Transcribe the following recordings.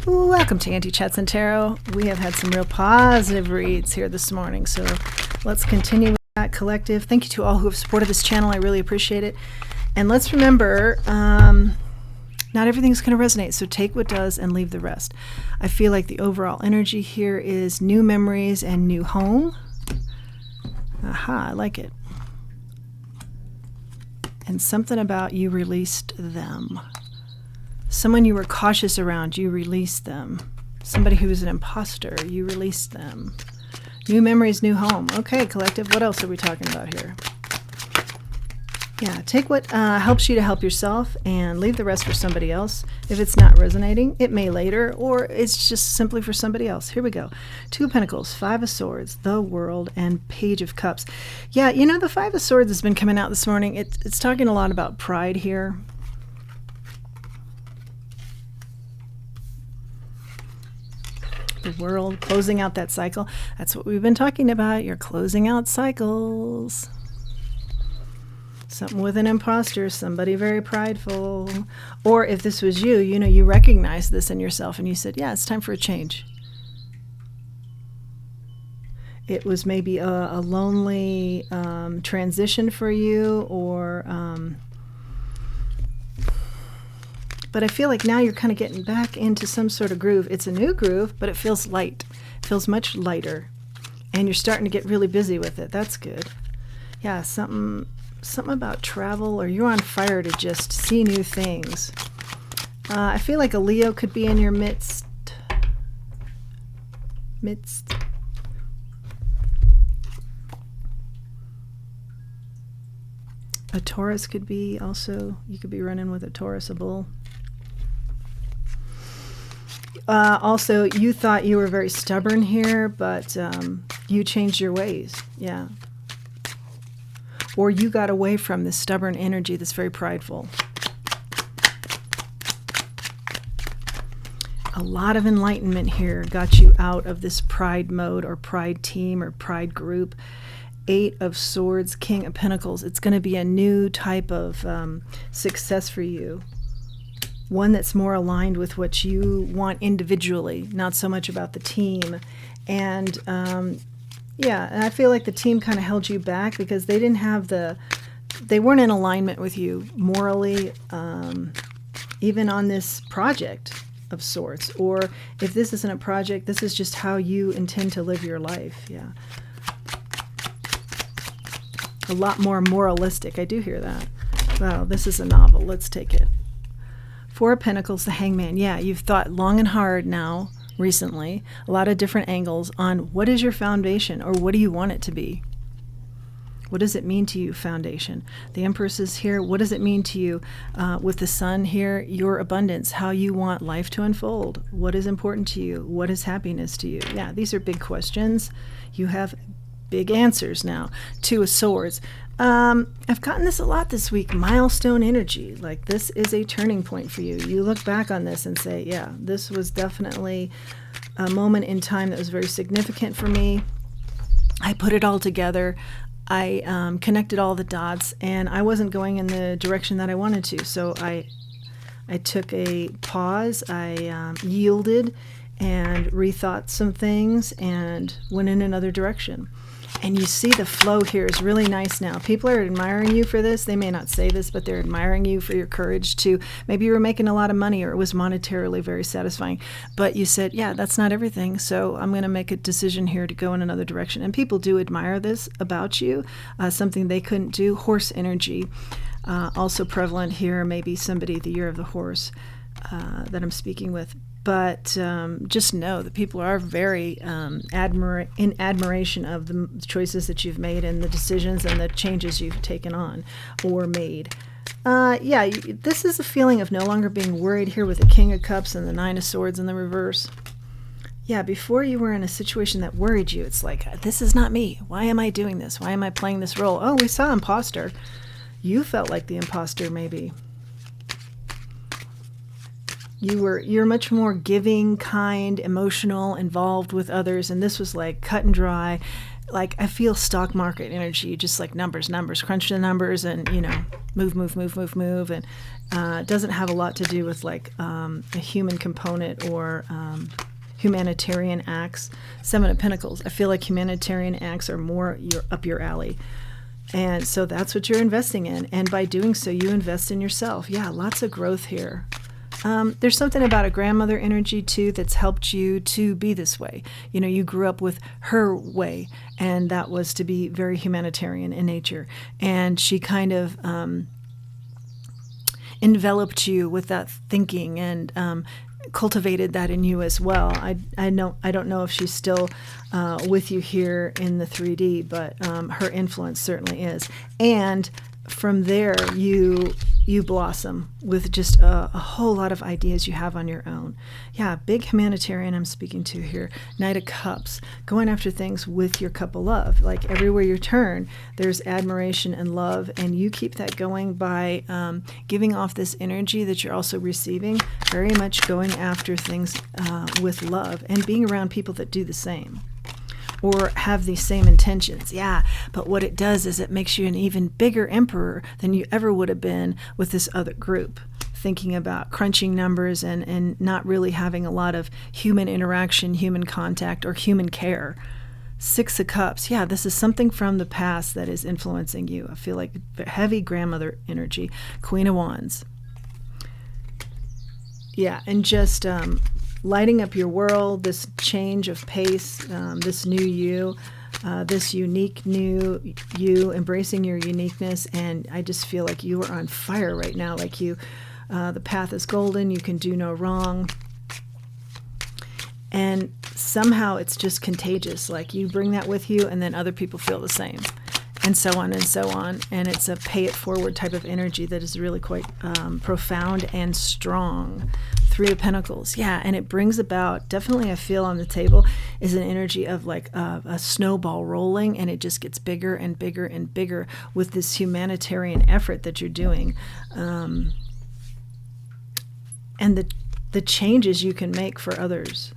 Welcome to Auntie Chats and Tarot. We have had some real positive reads here this morning, so let's continue with that, collective. Thank you to all who have supported this channel. I really appreciate it. And let's remember, not everything's going to resonate, so take what does and leave the rest. I feel like the overall energy here is new memories and new home. Aha, I like it. And something about you released them. Someone you were cautious around, you released them. Somebody who was an imposter, you released them. New memories, new home. Okay, collective, what else are we talking about here? Yeah, take what helps you to help yourself and leave the rest for somebody else. If it's not resonating, it may later, or it's just simply for somebody else. Here we go. Two of Pentacles, Five of Swords, the World, and Page of Cups. Yeah, you know, the Five of Swords has been coming out this morning. It's talking a lot about pride here. The World, closing out that cycle. That's what we've been talking about. You're closing out cycles. Something with an imposter, somebody very prideful. Or if this was you, you know, you recognize this in yourself and you said, yeah, it's time for a change. It was maybe a lonely transition for you, or but I feel like now you're kind of getting back into some sort of groove. It's a new groove, but it feels light. It feels much lighter. And you're starting to get really busy with it. That's good. Yeah, something about travel, or you're on fire to just see new things. I feel like a Leo could be in your midst. A Taurus could be also, you could be running with a Taurus, a bull. Also, you thought you were very stubborn here, but you changed your ways. Yeah. Or you got away from this stubborn energy that's very prideful. A lot of enlightenment here got you out of this pride mode, or pride team, or pride group. Eight of Swords, King of Pentacles. It's going to be a new type of success for you. One that's more aligned with what you want individually, not so much about the team. And yeah, and I feel like the team kind of held you back because they didn't have they weren't in alignment with you morally, even on this project of sorts. Or if this isn't a project, this is just how you intend to live your life. Yeah. A lot more moralistic. I do hear that. Wow, this is a novel. Let's take it. Four of Pentacles, the Hangman. Yeah, you've thought long and hard now, recently, a lot of different angles on what is your foundation, or what do you want it to be? What does it mean to you, foundation? The Empress is here. What does it mean to you with the Sun here? Your abundance, how you want life to unfold. What is important to you? What is happiness to you? Yeah, these are big questions. You have big answers now. Two of Swords. I've gotten this a lot this week. Milestone energy. Like, this is a turning point for you. You look back on this and say, yeah, this was definitely a moment in time that was very significant for me. I put it all together. I connected all the dots, and I wasn't going in the direction that I wanted to. So I took a pause. I yielded and rethought some things and went in another direction. And you see the flow here is really nice now. People are admiring you for this. They may not say this, but they're admiring you for your courage to, maybe you were making a lot of money, or it was monetarily very satisfying. But you said, yeah, that's not everything. So I'm going to make a decision here to go in another direction. And people do admire this about you, something they couldn't do. Horse energy, also prevalent here. Maybe somebody, the year of the horse, that I'm speaking with. But just know that people are very in admiration of the choices that you've made, and the decisions and the changes you've taken on or made. Yeah, this is a feeling of no longer being worried here with the King of Cups and the Nine of Swords in the reverse. Yeah, before you were in a situation that worried you. It's like, this is not me. Why am I doing this? Why am I playing this role? Oh, we saw imposter. You felt like the imposter, maybe. You're much more giving, kind, emotional, involved with others, and this was like cut and dry. like I feel stock market energy, just like numbers, crunch the numbers, and move, and it doesn't have a lot to do with like a human component or humanitarian acts. Seven of Pentacles. I feel like humanitarian acts are more up your alley. And so that's what you're investing in. And by doing so, you invest in yourself. Yeah, lots of growth here. There's something about a grandmother energy, too, that's helped you to be this way. You grew up with her way, and that was to be very humanitarian in nature. And she kind of enveloped you with that thinking and cultivated that in you as well. I don't know if she's still with you here in the 3D, but her influence certainly is. And from there, you blossom with just a whole lot of ideas you have on your own. Yeah, big humanitarian I'm speaking to here. Knight of Cups, going after things with your cup of love. Like everywhere you turn, there's admiration and love, and you keep that going by giving off this energy that you're also receiving, very much going after things with love and being around people that do the same or have these same intentions. Yeah, but what it does is it makes you an even bigger emperor than you ever would have been with this other group, thinking about crunching numbers and not really having a lot of human interaction, human contact, or human care. Six of Cups. Yeah, this is something from the past that is influencing you. I feel like heavy grandmother energy. Queen of Wands. Yeah, and just lighting up your world, this change of pace, this new you, this unique new you, embracing your uniqueness. And I just feel like you are on fire right now. Like the path is golden. You can do no wrong. And somehow it's just contagious. Like you bring that with you, and then other people feel the same. And so on and so on. And it's a pay it forward type of energy that is really quite profound and strong. Three of Pentacles. Yeah, and it brings about, definitely I feel on the table, is an energy of like a snowball rolling, and it just gets bigger and bigger and bigger with this humanitarian effort that you're doing. And the changes you can make for others.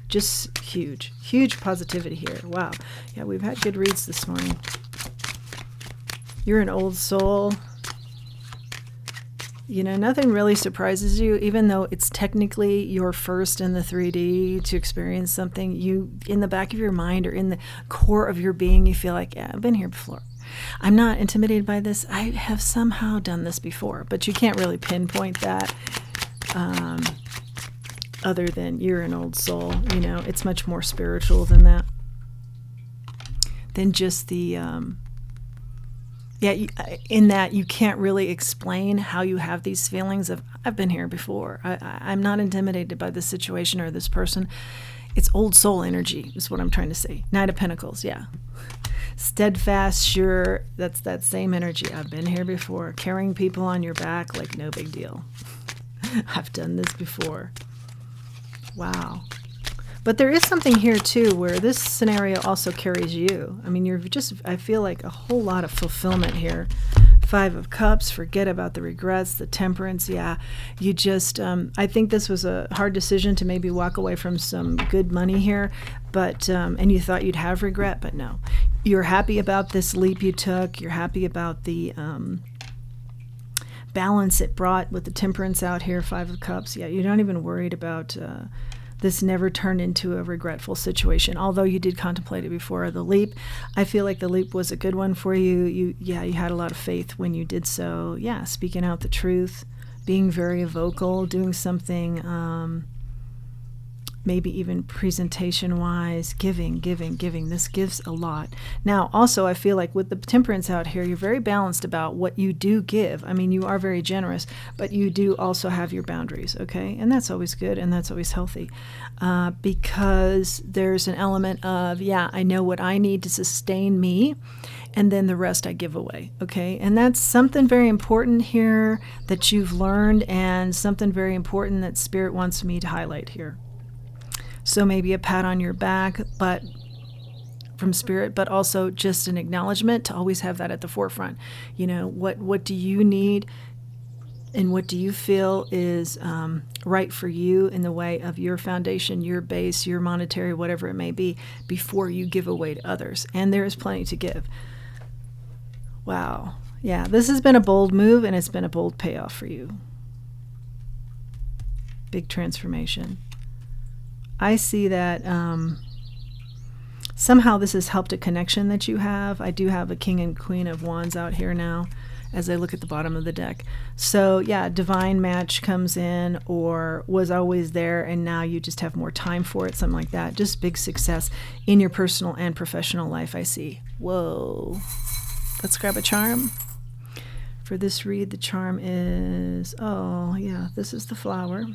Just huge positivity here. Wow. Yeah, we've had good reads this morning. You're an old soul. Nothing really surprises you, even though it's technically your first in the 3D to experience something. You, in the back of your mind or in the core of your being, you feel like, yeah, I've been here before. I'm not intimidated by this. I have somehow done this before, but you can't really pinpoint that other than you're an old soul. It's much more spiritual than that. Than just the... in that you can't really explain how you have these feelings of, I've been here before. I'm not intimidated by this situation or this person. It's old soul energy is what I'm trying to say. Knight of Pentacles, yeah. Steadfast, sure, that's that same energy. I've been here before. Carrying people on your back, like no big deal. I've done this before. Wow. But there is something here, too, where this scenario also carries you. I mean, I feel like a whole lot of fulfillment here. Five of Cups, forget about the regrets, the temperance. Yeah, you just, I think this was a hard decision to maybe walk away from some good money here, but, and you thought you'd have regret, but no. You're happy about this leap you took. You're happy about the balance it brought with the temperance out here, Five of Cups. Yeah, you're not even worried about... this never turned into a regretful situation, although you did contemplate it before the leap. I feel like the leap was a good one for you. You had a lot of faith when you did so. Yeah, speaking out the truth, being very vocal, doing something maybe even presentation-wise, giving. This gives a lot. Now, also, I feel like with the temperance out here, you're very balanced about what you do give. I mean, you are very generous, but you do also have your boundaries, okay? And that's always good, and that's always healthy, because there's an element of, I know what I need to sustain me, and then the rest I give away, okay? And that's something very important here that you've learned, and something very important that Spirit wants me to highlight here. So maybe a pat on your back, but from Spirit, but also just an acknowledgement to always have that at the forefront. What do you need And what do you feel is right for you in the way of your foundation, your base, your monetary, whatever it may be, before you give away to others. And there is plenty to give. Wow. Yeah, this has been a bold move, and it's been a bold payoff for you. Big transformation. I see that somehow this has helped a connection that you have. I do have a King and Queen of Wands out here now as I look at the bottom of the deck. So yeah, divine match comes in, or was always there and now you just have more time for it, something like that. Just big success in your personal and professional life, I see. Whoa. Let's grab a charm. For this read, the charm is, oh yeah, this is the flower.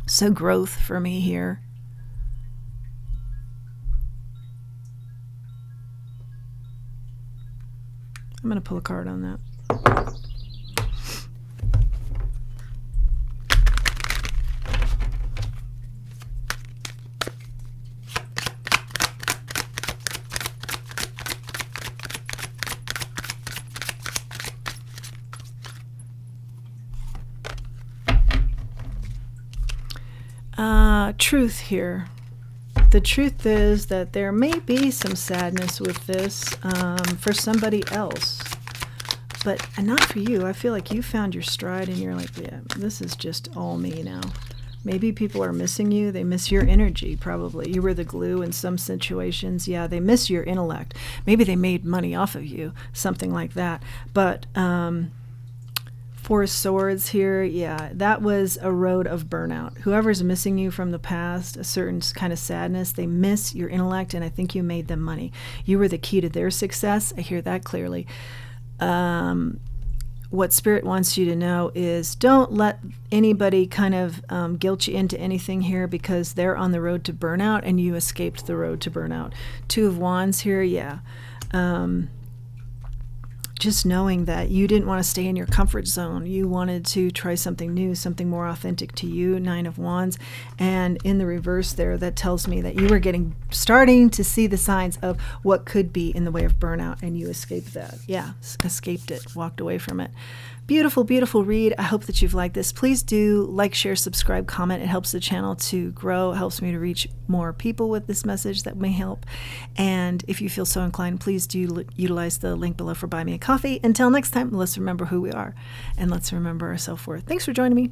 So growth for me here. I'm going to pull a card on that. Truth here. The truth is that there may be some sadness with this for somebody else, but not for you. I feel like you found your stride and you're like, yeah, this is just all me now. Maybe people are missing you. They miss your energy, probably. You were the glue in some situations. Yeah, they miss your intellect. Maybe they made money off of you, something like that. But Four of Swords here, yeah, that was a road of burnout. Whoever's missing you from the past, a certain kind of sadness, they miss your intellect, and I think you made them money. You were the key to their success. I hear that clearly. What Spirit wants you to know is don't let anybody kind of guilt you into anything here, because they're on the road to burnout and you escaped the road to burnout. Two of Wands here, yeah. Just knowing that you didn't want to stay in your comfort zone. You wanted to try something new, something more authentic to you, Nine of Wands. And in the reverse there, that tells me that you were starting to see the signs of what could be in the way of burnout, and you escaped that. Yeah, escaped it, walked away from it. Beautiful, beautiful read. I hope that you've liked this. Please do like, share, subscribe, comment. It helps the channel to grow. It helps me to reach more people with this message that may help. And if you feel so inclined, please do utilize the link below for Buy Me a Coffee. Until next time, let's remember who we are and let's remember our self-worth. Thanks for joining me.